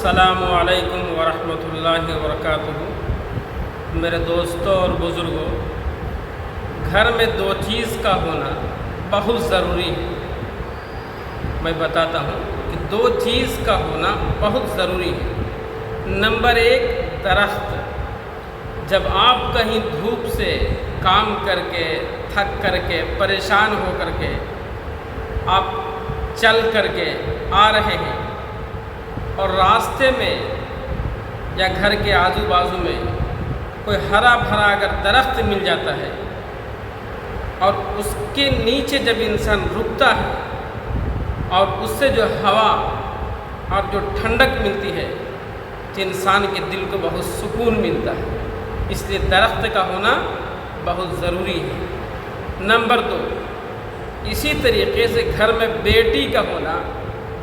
السلام علیکم ورحمۃ اللہ وبرکاتہ۔ میرے دوستوں اور بزرگوں، گھر میں دو چیز کا ہونا بہت ضروری ہے۔ میں بتاتا ہوں کہ دو چیز کا ہونا بہت ضروری ہے۔ نمبر ایک، درخت۔ جب آپ کہیں دھوپ سے کام کر کے تھک کر کے پریشان ہو کر کے آپ چل کر کے آ رہے ہیں اور راستے میں یا گھر کے آزو بازو میں کوئی ہرا بھرا اگر درخت مل جاتا ہے اور اس کے نیچے جب انسان رکتا ہے اور اس سے جو ہوا اور جو ٹھنڈک ملتی ہے تو انسان کے دل کو بہت سکون ملتا ہے۔ اس لیے درخت کا ہونا بہت ضروری ہے۔ نمبر دو، اسی طریقے سے گھر میں بیٹی کا ہونا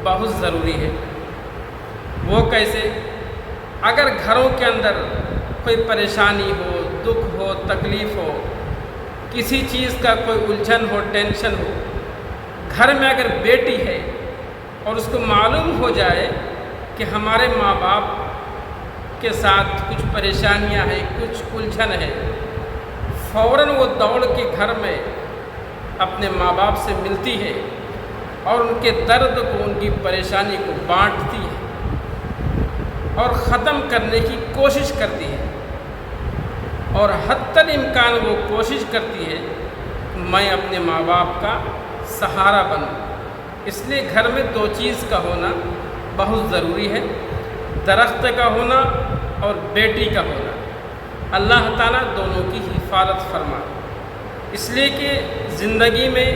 بہت ضروری ہے۔ وہ کیسے؟ اگر گھروں کے اندر کوئی پریشانی ہو، دکھ ہو، تکلیف ہو، کسی چیز کا کوئی الجھن ہو، ٹینشن ہو، گھر میں اگر بیٹی ہے اور اس کو معلوم ہو جائے کہ ہمارے ماں باپ کے ساتھ کچھ پریشانیاں ہیں، کچھ الجھن ہے، فوراً وہ دوڑ کے گھر میں اپنے ماں باپ سے ملتی ہے اور ان کے درد کو، ان کی پریشانی کو بانٹتی ہے اور ختم کرنے کی کوشش کرتی ہے، اور حتی الامکان وہ کوشش کرتی ہے کہ میں اپنے ماں باپ کا سہارا بنوں۔ اس لیے گھر میں دو چیز کا ہونا بہت ضروری ہے، درخت کا ہونا اور بیٹی کا ہونا۔ اللہ تعالیٰ دونوں کی حفاظت فرمائے، اس لیے کہ زندگی میں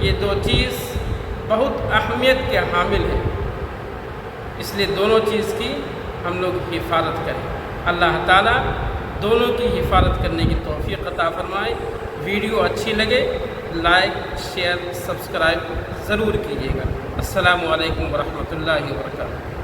یہ دو چیز بہت اہمیت کے حامل ہیں۔ اس لیے دونوں چیز کی ہم لوگ حفاظت کریں۔ اللہ تعالیٰ دونوں کی حفاظت کرنے کی توفیق عطا فرمائے۔ ویڈیو اچھی لگے لائک، شیئر، سبسکرائب ضرور کیجیے گا۔ السلام علیکم ورحمۃ اللہ وبرکاتہ۔